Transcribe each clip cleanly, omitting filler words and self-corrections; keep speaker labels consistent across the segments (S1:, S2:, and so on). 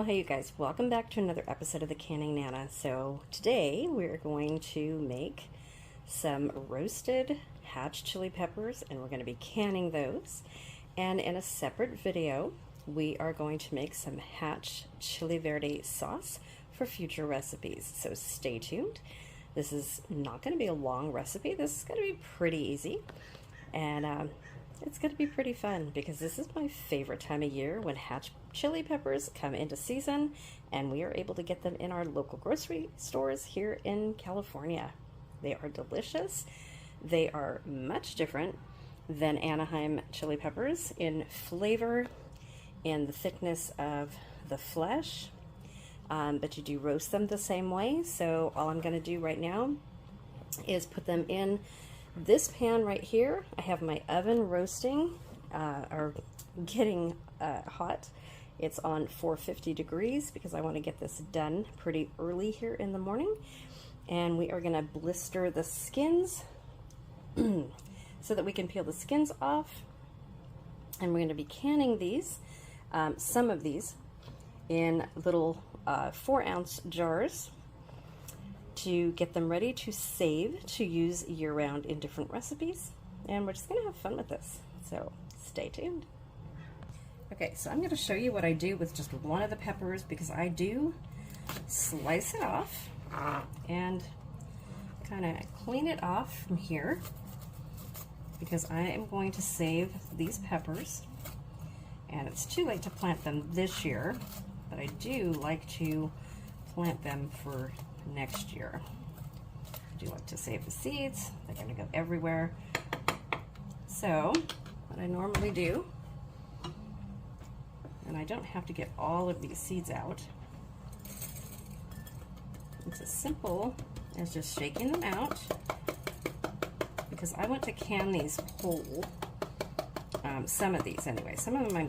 S1: Well, hey you guys, welcome back to another episode of the Canning Nana. So today we're going to make some roasted hatch chili peppers, and we're going to be canning those. And in a separate video, we are going to make some hatch Chile Verde sauce for future recipes. So stay tuned. This is not going to be a long recipe. This is going to be pretty easy. And it's going to be pretty fun because this is my favorite time of year when hatch chili peppers come into season and we are able to get them in our local grocery stores here in California. They are delicious. They are much different than Anaheim chili peppers in flavor and the thickness of the flesh, but you do roast them the same way. So all I'm going to do right now is put them in this pan right here. I have my oven roasting or getting hot. It's on 450 degrees because I want to get this done pretty early here in the morning. And we are going to blister the skins so that we can peel the skins off. And we're going to be canning these, some of these, in little 4-ounce jars to get them ready to save to use year-round in different recipes. And we're just going to have fun with this. So stay tuned. Okay, so I'm going to show you what I do with just one of the peppers because I do slice it off and kind of clean it off from here because I am going to save these peppers, and it's too late to plant them this year, but I do like to plant them for next year. I do like to save the seeds. They're going to go everywhere. So what I normally do, and I don't have to get all of these seeds out, it's as simple as just shaking them out because I want to can these whole. Some of these anyway. Some of them I'm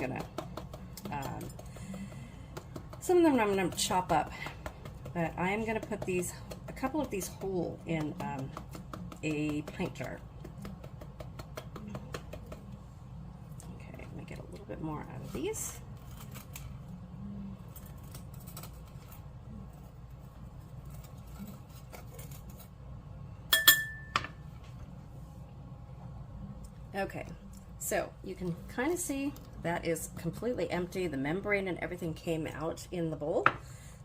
S1: gonna chop up, but I am gonna put these, a couple of these whole in a pint jar. Okay, I'm gonna get a little bit more out of these. Okay, so you can kind of see that is completely empty. The membrane and everything came out in the bowl.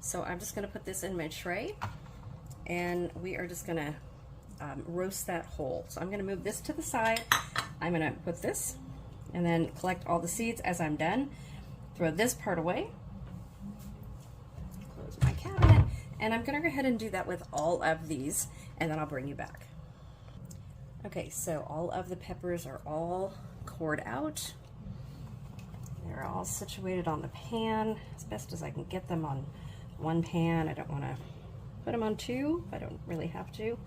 S1: So I'm just going to put this in my tray, and we are just going to roast that whole. So I'm going to move this to the side. I'm going to put this and then collect all the seeds as I'm done. Throw this part away. Close my cabinet, and I'm going to go ahead and do that with all of these, and then I'll bring you back. Okay, so all of the peppers are all cored out. They're all situated on the pan as best as I can get them on one pan. I don't want to put them on two. I don't really have to.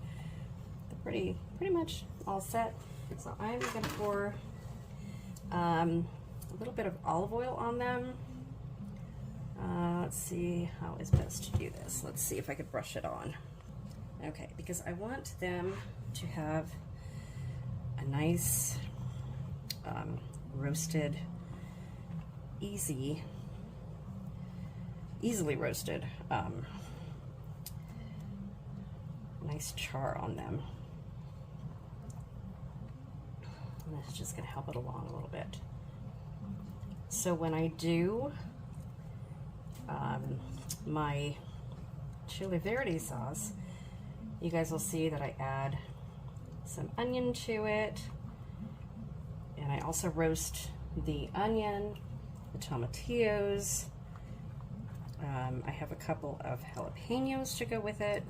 S1: They're pretty much all set. So I'm going to pour a little bit of olive oil on them. Let's see how is best to do this. Let's see if I could brush it on. Okay, because I want them to have a nice roasted, easily roasted, nice char on them. And this is just going to help it along a little bit. So when I do my Chile Verde sauce, you guys will see that I add some onion to it, and I also roast the onion, the tomatillos. I have a couple of jalapenos to go with it,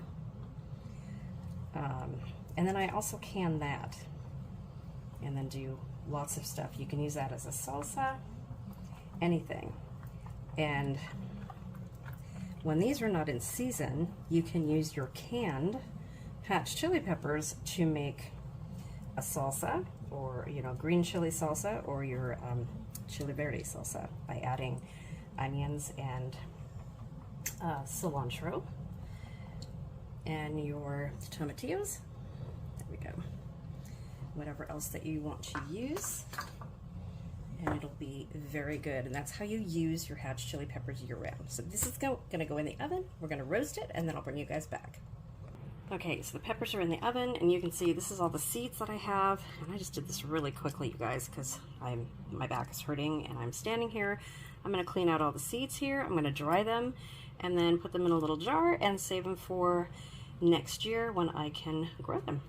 S1: and then I also can that and then do lots of stuff. You can use that as a salsa, anything. And when these are not in season, you can use your canned hatch chili peppers to make a salsa, or green chili salsa, or your Chile Verde salsa by adding onions and cilantro and your tomatillos. There we go. Whatever else that you want to use. and it'll be very good. And that's how you use your hatch chili peppers year round. So this is gonna go in the oven. We're gonna roast it, and then I'll bring you guys back. Okay, so the peppers are in the oven, and you can see this is all the seeds that I have. And I just did this really quickly, you guys, because my back is hurting and I'm standing here. I'm gonna clean out all the seeds here. I'm gonna dry them and then put them in a little jar and save them for next year when I can grow them.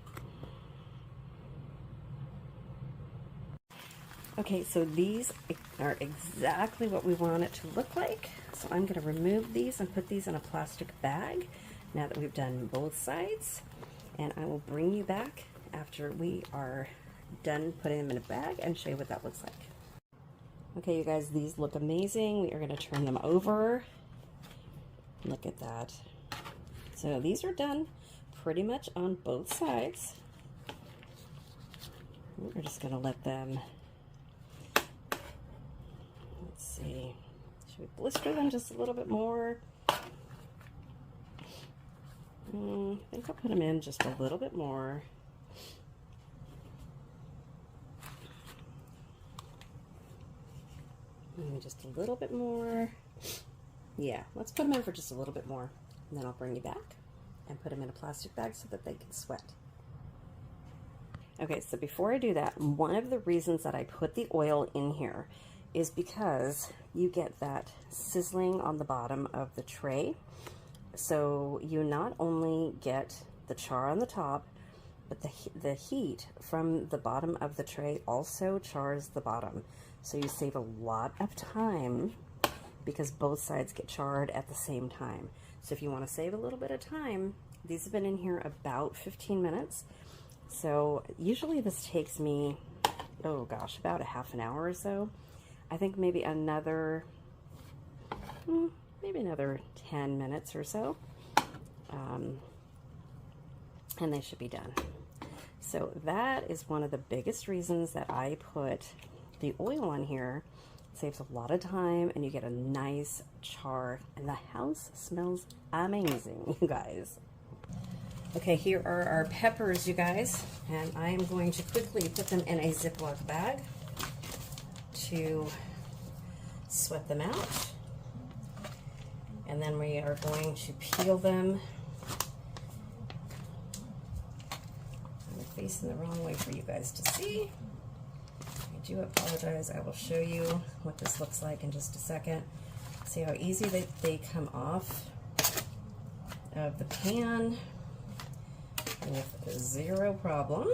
S1: Okay, so these are exactly what we want it to look like. So I'm gonna remove these and put these in a plastic bag now that we've done both sides, and I will bring you back after we are done putting them in a bag and show you what that looks like. Okay, you guys, these look amazing. We are going to turn them over. Look at that. So these are done pretty much on both sides. We're just going to let them, let's see, should we blister them just a little bit more? I think I'll put them in just a little bit more. Maybe just a little bit more. Yeah, let's put them in for just a little bit more. And then I'll bring you back and put them in a plastic bag so that they can sweat. Okay, so before I do that, one of the reasons that I put the oil in here is because you get that sizzling on the bottom of the tray. So you not only get the char on the top, but the heat from the bottom of the tray also chars the bottom. So you save a lot of time because both sides get charred at the same time. So if you want to save a little bit of time, these have been in here about 15 minutes. So usually this takes me, oh gosh, about a half an hour or so. I think maybe another 10 minutes or so, and they should be done. So that is one of the biggest reasons that I put the oil on here. It saves a lot of time and you get a nice char, and the house smells amazing, you guys. Okay, here are our peppers, you guys, and I am going to quickly put them in a Ziploc bag to sweat them out. And then we are going to peel them. I'm facing the wrong way for you guys to see. I do apologize. I will show you what this looks like in just a second. See how easy they come off of the pan with zero problem.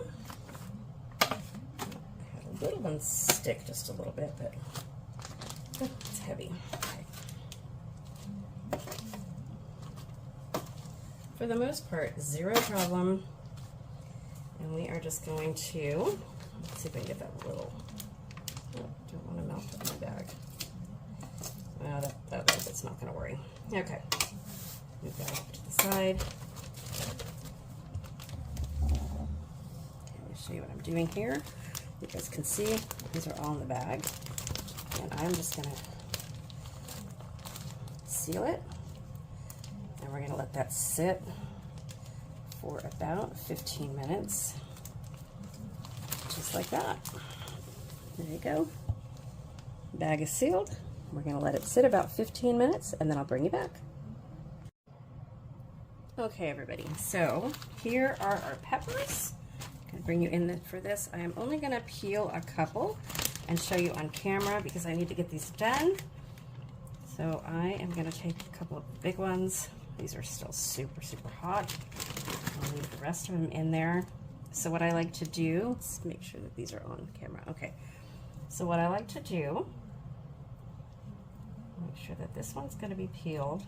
S1: I had a little one stick just a little bit, but it's heavy. For the most part, zero problem. And we are just going to, let's see if I can get that little, oh, don't want to melt it in my bag. Well, that little bit's not going to worry. Okay, move that off to the side. Let me show you what I'm doing here. You guys can see, these are all in the bag. And I'm just going to seal it. And we're going to let that sit for about 15 minutes, just like that. There you go. Bag is sealed. We're going to let it sit about 15 minutes, and then I'll bring you back. Okay, everybody, so here are our peppers. I'm going to bring you in for this. I am only going to peel a couple and show you on camera because I need to get these done. So I am going to take a couple of big ones. These are still super, super hot. I'll leave the rest of them in there. So what I like to do, let's make sure that these are on camera. Okay. So what I like to do, make sure that this one's going to be peeled.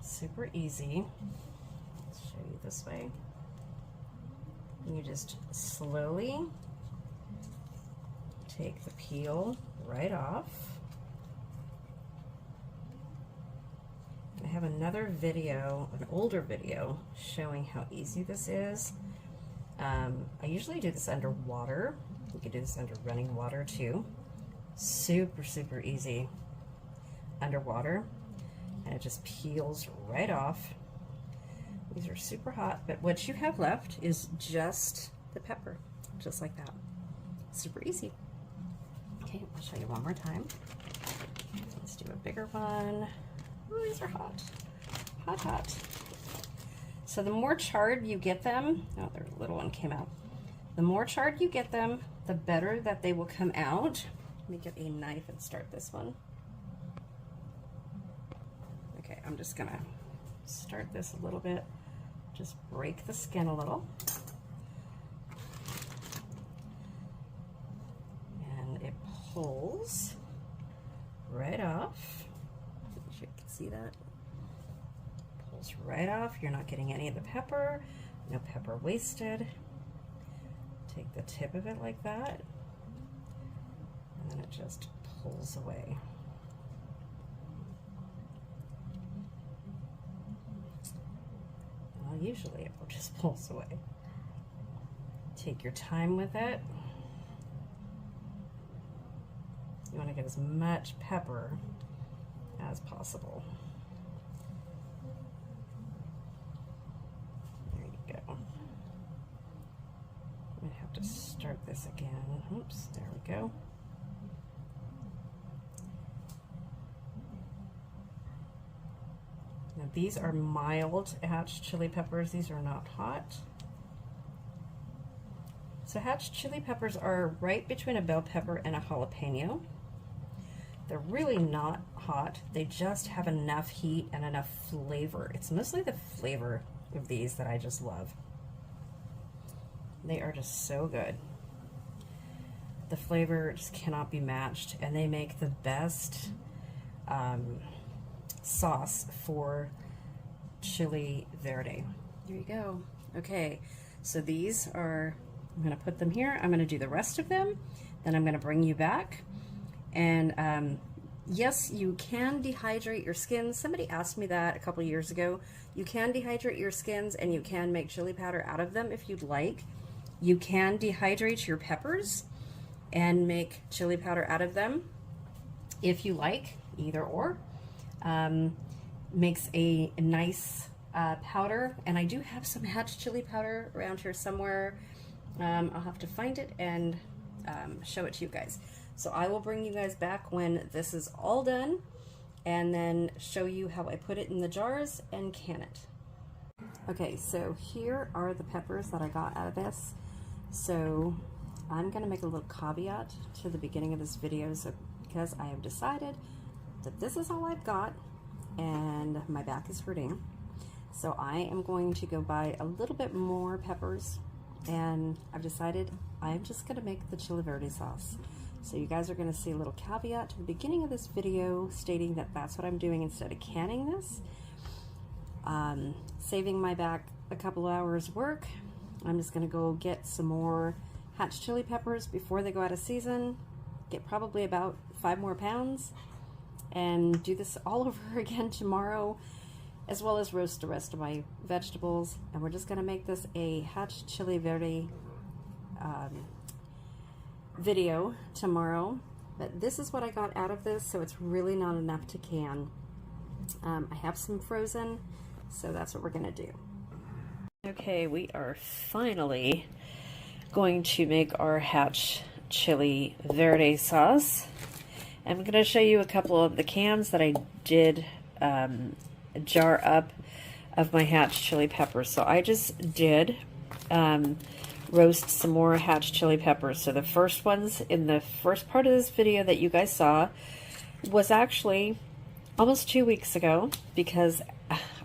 S1: Super easy. Let's show you this way. You just slowly take the peel right off. I have another video, an older video, showing how easy this is. I usually do this under water. You can do this under running water too. Super, super easy underwater. And it just peels right off These are super hot, but what you have left is just the pepper, just like that. Super easy. Okay, I'll show you one more time. Let's do a bigger one. Oh, these are hot. Hot, hot. So the more charred you get them, oh, their little one came out. The more charred you get them, the better that they will come out. Let me get a knife and start this one. Okay, I'm just gonna start this a little bit. Just break the skin a little. And it pulls right off. Make sure you can see that. Pulls right off. You're not getting any of the pepper. No pepper wasted. Take the tip of it like that. And then it just pulls away. Well, usually it just pulls away. Take your time with it. You want to get as much pepper as possible. There you go. I'm going to have to start this again. Oops, there we go. Now these are mild hatch chili peppers. These are not hot. So hatch chili peppers are right between a bell pepper and a jalapeno. They're really not hot. They just have enough heat and enough flavor. It's mostly the flavor of these that I just love. They are just so good. The flavor just cannot be matched, and they make the best sauce for Chile Verde. There you go. Okay, so these are, I'm going to put them here. I'm going to do the rest of them. Then I'm going to bring you back. And yes, you can dehydrate your skins. Somebody asked me that a couple years ago. You can dehydrate your skins and you can make chili powder out of them if you'd like. You can dehydrate your peppers and make chili powder out of them if you like, either or. Makes a nice powder, and I do have some hatch chili powder around here somewhere. I'll have to find it and show it to you guys. So I will bring you guys back when this is all done and then show you how I put it in the jars and can it. Okay, so here are the peppers that I got out of this. So I'm going to make a little caveat to the beginning of this video, so because I have decided that this is all I've got and my back is hurting. So I am going to go buy a little bit more peppers, and I've decided I'm just going to make the Chile Verde sauce. So you guys are going to see a little caveat to the beginning of this video stating that that's what I'm doing instead of canning this. Saving my back a couple hours work. I'm just going to go get some more hatch chili peppers before they go out of season. Get probably about 5 more pounds and do this all over again tomorrow, as well as roast the rest of my vegetables. And we're just going to make this a hatch chili verde video tomorrow. But this is what I got out of this, so it's really not enough to can. I have some frozen, so that's what we're going to do. Okay, we are finally going to make our hatch chili verde sauce. I'm going to show you a couple of the cans that I did jar up of my hatch chili peppers. So I just did roast some more hatch chili peppers. So the first ones in the first part of this video that you guys saw was actually almost 2 weeks ago, because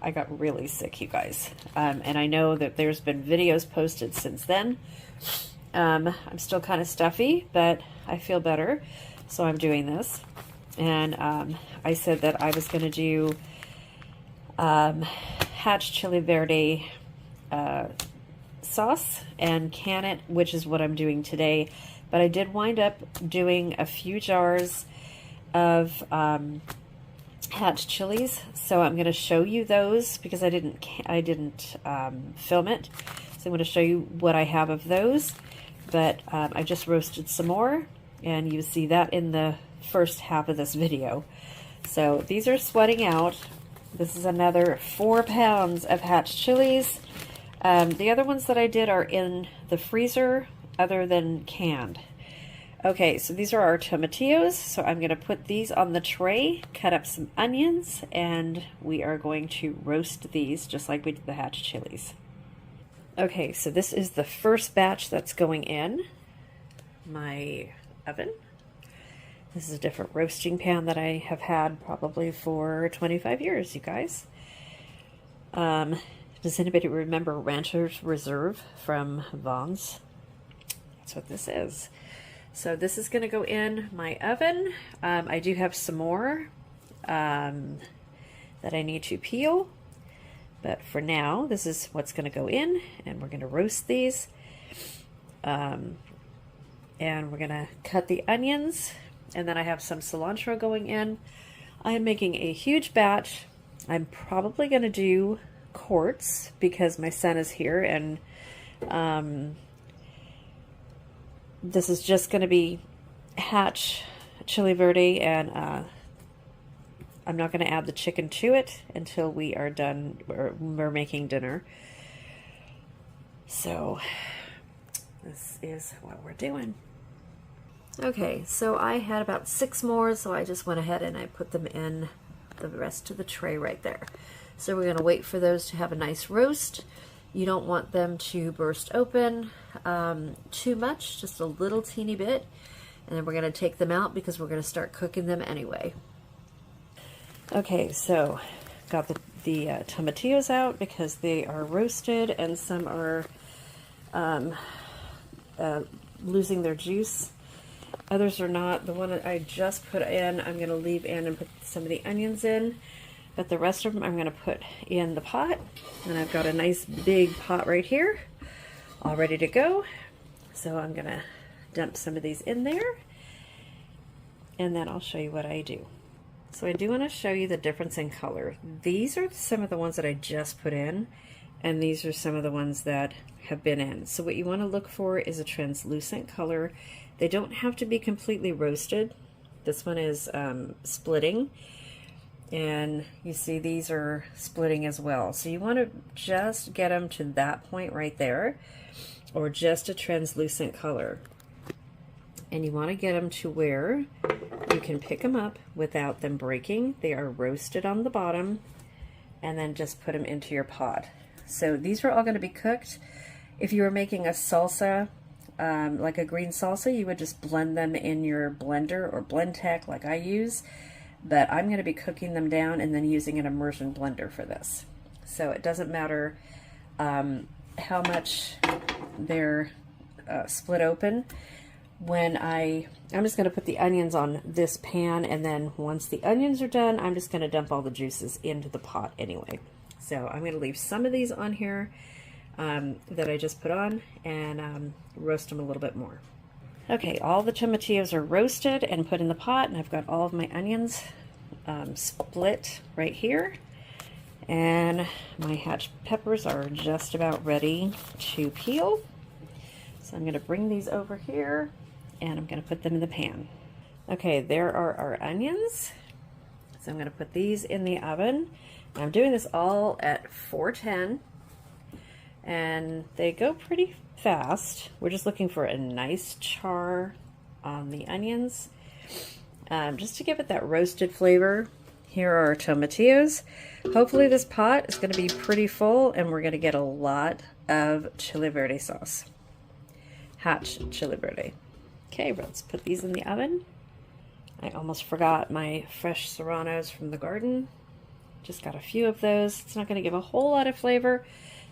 S1: I got really sick, you guys. And I know that there's been videos posted since then. I'm still kind of stuffy, but I feel better, so I'm doing this. And I said that I was going to do hatch chili verde sauce and can it, which is what I'm doing today. But I did wind up doing a few jars of hatch chilies, so I'm going to show you those because I didn't film it. So I'm going to show you what I have of those. But I just roasted some more, and you see that in the first half of this video. So these are sweating out, This is another 4 pounds of hatch chilies. The other ones that I did are in the freezer other than canned. Okay, so these are our tomatillos. So I'm going to put these on the tray, cut up some onions, and we are going to roast these just like we did the hatch chilies. Okay, so this is the first batch that's going in my oven. This is a different roasting pan that I have had probably for 25 years, you guys. Does anybody remember Rancher's Reserve from Vaughn's? That's what this is. So this is going to go in my oven. I do have some more that I need to peel. But for now, this is what's going to go in, and we're going to roast these. And we're going to cut the onions, and then I have some cilantro going in. I am making a huge batch. I'm probably going to do quarts because my son is here, and this is just going to be hatch chili verde, and I'm not going to add the chicken to it until we are done, or we're making dinner. So this is what we're doing. Okay, so I had about 6 more, so I just went ahead and I put them in the rest of the tray right there. So we're going to wait for those to have a nice roast. You don't want them to burst open too much, just a little teeny bit. And then we're going to take them out because we're going to start cooking them anyway. Okay, so got the tomatillos out because they are roasted and some are losing their juice. Others are not. The one that I just put in, I'm going to leave in and put some of the onions in. But the rest of them I'm going to put in the pot. And I've got a nice big pot right here, all ready to go. So I'm going to dump some of these in there. And then I'll show you what I do. So I do want to show you the difference in color. These are some of the ones that I just put in, and these are some of the ones that have been in. So what you want to look for is a translucent color. They don't have to be completely roasted. This one is splitting, and you see these are splitting as well. So you want to just get them to that point right there, or just a translucent color. And you want to get them to where you can pick them up without them breaking. They are roasted on the bottom, and then just put them into your pot. So these are all going to be cooked. If you were making a salsa, like a green salsa, you would just blend them in your blender or Blendtec like I use. But I'm going to be cooking them down and then using an immersion blender for this. So it doesn't matter how much they're split open. When I'm just going to put the onions on this pan, and then once the onions are done, I'm just going to dump all the juices into the pot anyway. So I'm going to leave some of these on here that I just put on, and roast them a little bit more. Okay, all the tomatillos are roasted and put in the pot, and I've got all of my onions split right here. And my hatch peppers are just about ready to peel. So I'm going to bring these over here, and I'm going to put them in the pan. Okay, there are our onions. So I'm going to put these in the oven. I'm doing this all at 410, and they go pretty fast. We're just looking for a nice char on the onions, just to give it that roasted flavor. Here are our tomatillos. Hopefully this pot is going to be pretty full, and we're going to get a lot of chili verde sauce. Hatch chili verde. Okay, let's put these in the oven. I almost forgot my fresh serranos from the garden. Just got a few of those. It's not going to give a whole lot of flavor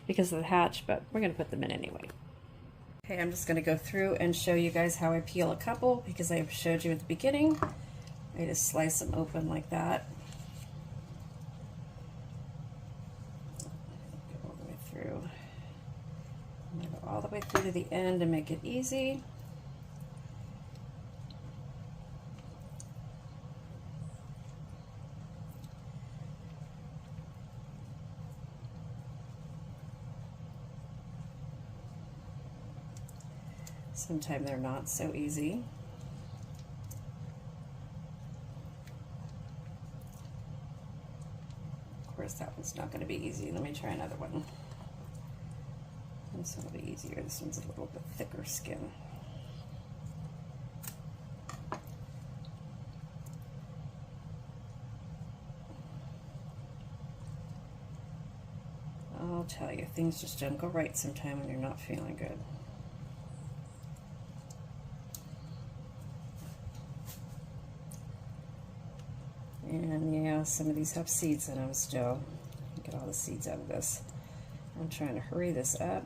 S1: because of the hatch, but we're going to put them in anyway. Okay, I'm just going to go through and show you guys how I peel a couple, because I showed you at the beginning. I just slice them open like that. Go all the way through. I'm going to go all the way through to the end and make it easy. Sometimes they're not so easy. peppers. That one's not going to be easy. Let me try another one. This one will be easier. This one's a little bit thicker skin. I'll tell you, things just don't go right sometime when you're not feeling good. And yeah, some of these have seeds in them still. Get all the seeds out of this. I'm trying to hurry this up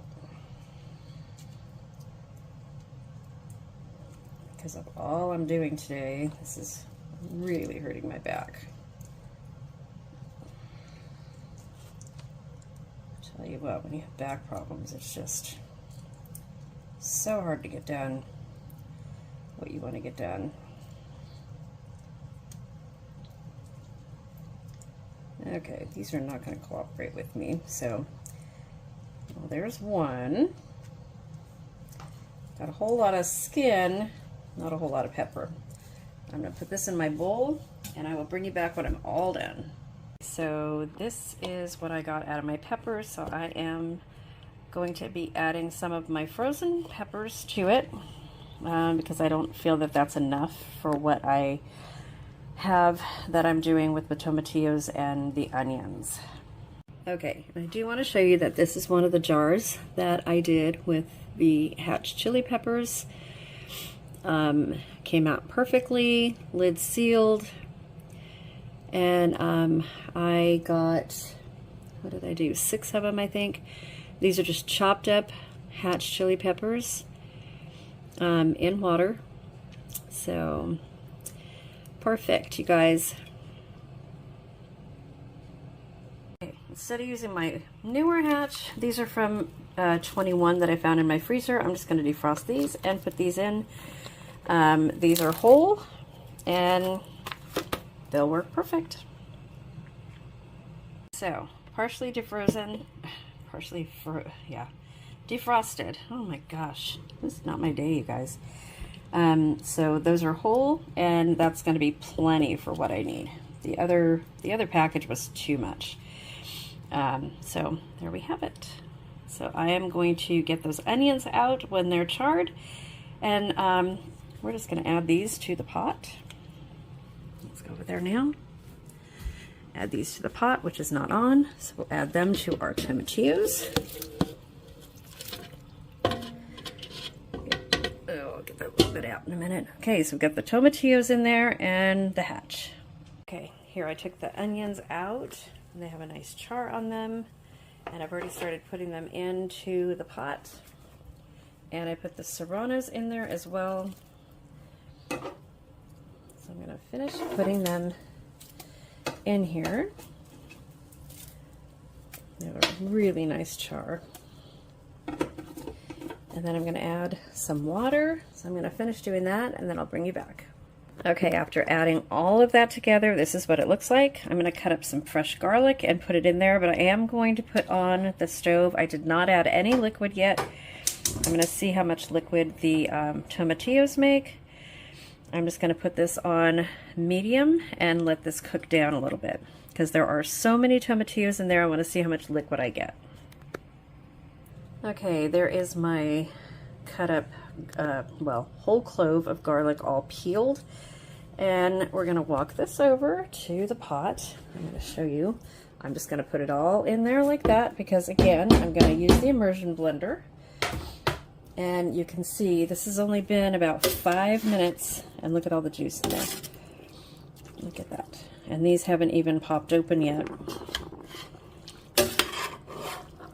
S1: because of all I'm doing today. This is really hurting my back. Tell you what, when you have back problems, it's just so hard to get done what you want to get done. Okay, these are not going to cooperate with me, so well, there's one. Got a whole lot of skin, not a whole lot of pepper. I'm going to put this in my bowl, and I will bring you back when I'm all done. So this is what I got out of my peppers, so I am going to be adding some of my frozen peppers to it because I don't feel that that's enough for what I have that I'm doing with the tomatillos and the onions. Okay, I do want to show you that this is one of the jars that I did with the hatch chili peppers. Came out perfectly, lid sealed, and I got, what did I do, 6 of them I think. These are just chopped up hatch chili peppers in water. So perfect, you guys. Okay, instead of using my newer hatch, these are from 21 that I found in my freezer. I'm just going to defrost these and put these in. These are whole and they'll work perfect. So, partially defrozen, defrosted. Oh my gosh, this is not my day, you guys. So those are whole, and that's going to be plenty for what I need. The other package was too much. So there we have it. So I am going to get those onions out when they're charred, and we're just going to add these to the pot. Let's go over there now. Add these to the pot, which is not on, so we'll add them to our tomatillos. I'll get that a little bit out in a minute. Okay, so we've got the tomatillos in there and the hatch. Okay, here I took the onions out, and they have a nice char on them, and I've already started putting them into the pot. And I put the serranos in there as well. So I'm going to finish putting them in here. They have a really nice char. And then I'm going to add some water. So I'm going to finish doing that, and then I'll bring you back. Okay, after adding all of that together, this is what it looks like. I'm going to cut up some fresh garlic and put it in there, but I am going to put on the stove. I did not add any liquid yet. I'm going to see how much liquid the tomatillos make. I'm just going to put this on medium and let this cook down a little bit, because there are so many tomatillos in there. I want to see how much liquid I get. Okay, there is my cut up, whole clove of garlic all peeled. And we're going to walk this over to the pot. I'm going to show you. I'm just going to put it all in there like that, because again, I'm going to use the immersion blender. And you can see this has only been about 5 minutes, and look at all the juice in there. Look at that. And these haven't even popped open yet.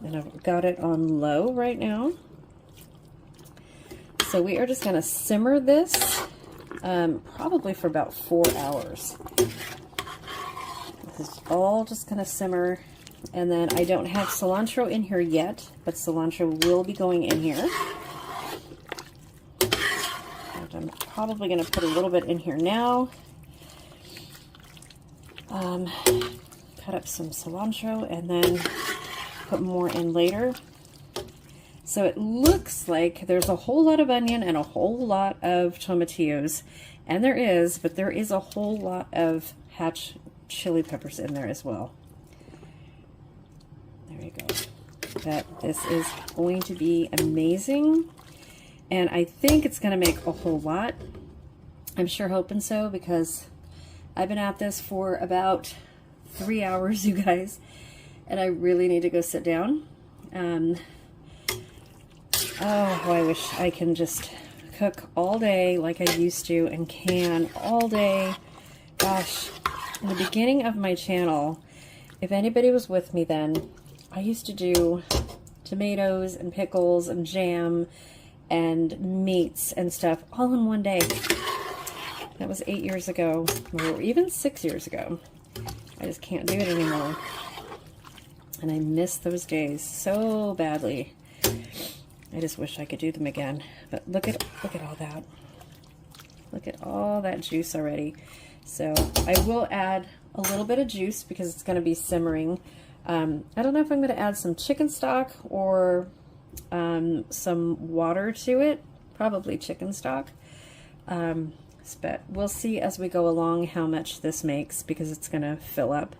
S1: And I've got it on low right now. So we are just going to simmer this probably for about 4 hours. This is all just going to simmer. And then I don't have cilantro in here yet, but cilantro will be going in here. I'm probably going to put a little bit in here now. Cut up some cilantro and then put more in later. So it looks like there's a whole lot of onion and a whole lot of tomatillos, and there is, but there is a whole lot of hatch chili peppers in there as well. There we go. But this is going to be amazing. And I think it's going to make a whole lot. I'm sure hoping so, because I've been at this for about 3 hours, you guys. And I really need to go sit down. Oh, I wish I can just cook all day like I used to and can all day. Gosh, in the beginning of my channel, if anybody was with me then, I used to do tomatoes and pickles and jam and meats and stuff all in one day. That was 8 years ago, or even 6 years ago. I just can't do it anymore. And I miss those days so badly. I just wish I could do them again. But look at all that. Look at all that juice already. So I will add a little bit of juice because it's going to be simmering. I don't know if I'm going to add some chicken stock or some water to it. Probably chicken stock. But we'll see as we go along how much this makes, because it's going to fill up.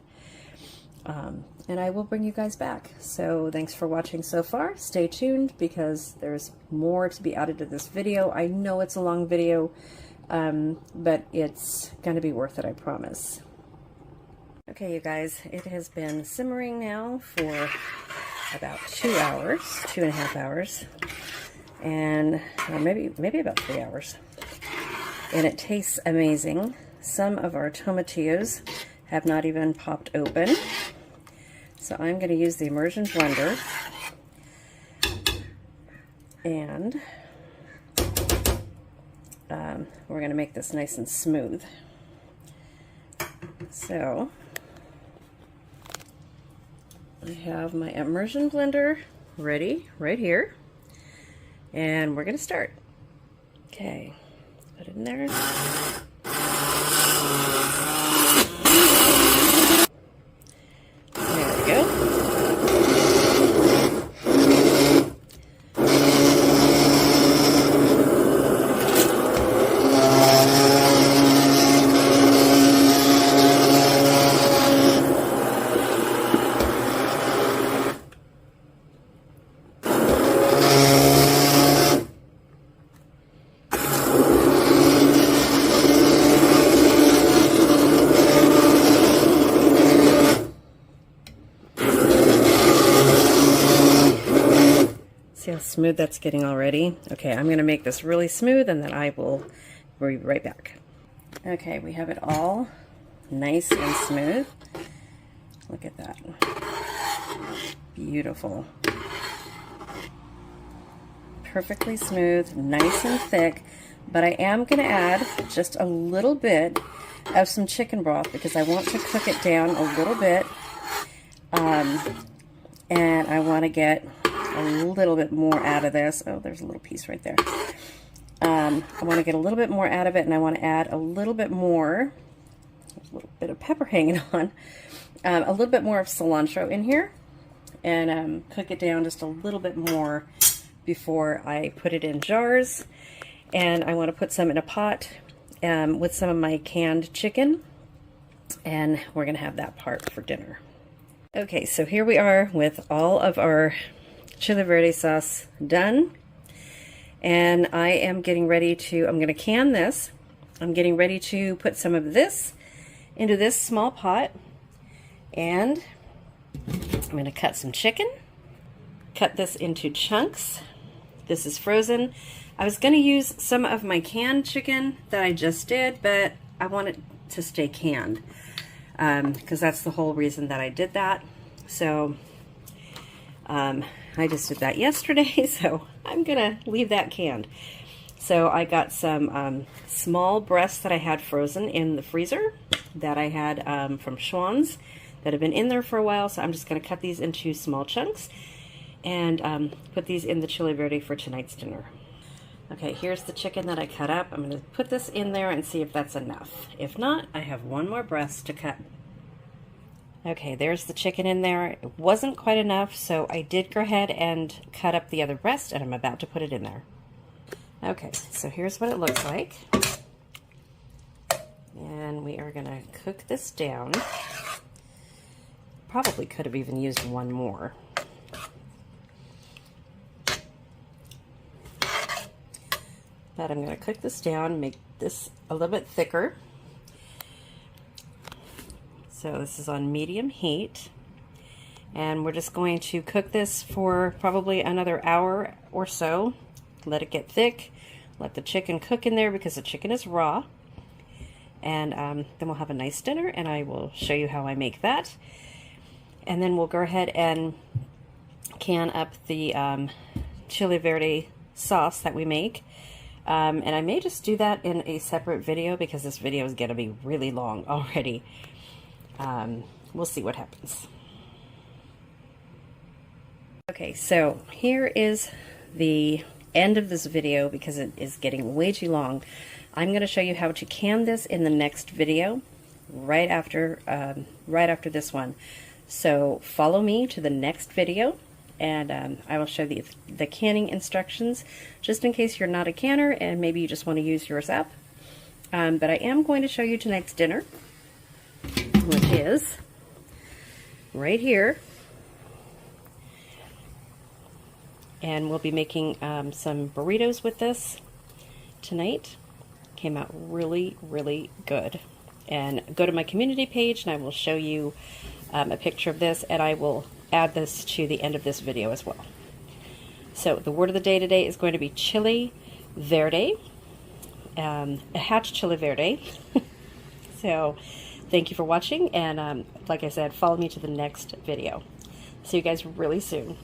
S1: And I will bring you guys back. So thanks for watching so far. Stay tuned, because there's more to be added to this video. I know it's a long video, but it's going to be worth it, I promise. Okay, you guys, it has been simmering now for about 2 hours, 2.5 hours, and maybe about 3 hours. And it tastes amazing. Some of our tomatillos have not even popped open. So I'm going to use the immersion blender, and we're going to make this nice and smooth. So I have my immersion blender ready right here, and we're going to start. Okay, put it in there. See how smooth that's getting already? Okay, I'm going to make this really smooth, and then I will be right back. Okay, we have it all nice and smooth. Look at that. Beautiful. Perfectly smooth, nice and thick, but I am going to add just a little bit of some chicken broth, because I want to cook it down a little bit, and I want to get a little bit more out of this. Oh, there's a little piece right there. I want to get a little bit more out of it, and I want to add a little bit more, there's a little bit of pepper hanging on, a little bit more of cilantro in here, and cook it down just a little bit more before I put it in jars. And I want to put some in a pot with some of my canned chicken, and we're going to have that part for dinner. Okay, so here we are with all of our Chile Verde sauce done, and I am getting ready to, I'm going to can this. I'm getting ready to put some of this into this small pot, and I'm going to cut some chicken, cut this into chunks. This is frozen. I was going to use some of my canned chicken that I just did, but I want it to stay canned, because that's the whole reason that I did that. So I just did that yesterday, so I'm gonna leave that canned. So I got some small breasts that I had frozen in the freezer that I had from Schwann's that have been in there for a while. So I'm just gonna cut these into small chunks and put these in the Chile Verde for tonight's dinner. Okay, here's the chicken that I cut up. I'm gonna put this in there and see if that's enough. If not, I have one more breast to cut. Okay, there's the chicken in there. It wasn't quite enough, so I did go ahead and cut up the other breast, and I'm about to put it in there. Okay, so here's what it looks like. And we are going to cook this down. Probably could have even used one more, but I'm going to cook this down, make this a little bit thicker. So this is on medium heat, and we're just going to cook this for probably another hour or so. Let it get thick, let the chicken cook in there because the chicken is raw, and then we'll have a nice dinner, and I will show you how I make that. And then we'll go ahead and can up the Chile Verde sauce that we make. And I may just do that in a separate video because this video is going to be really long already. We'll see what happens. Okay, so here is the end of this video because it is getting way too long. I'm going to show you how to can this in the next video right after this one. So follow me to the next video, and I will show the canning instructions just in case you're not a canner and maybe you just want to use yours up. But I am going to show you tonight's dinner, which is right here. And we'll be making some burritos with this tonight. Came out really, really good. And go to my community page and I will show you a picture of this, and I will add this to the end of this video as well. So the word of the day today is going to be Chile Verde, a hatch Chile Verde. So thank you for watching, and like I said, follow me to the next video. See you guys really soon.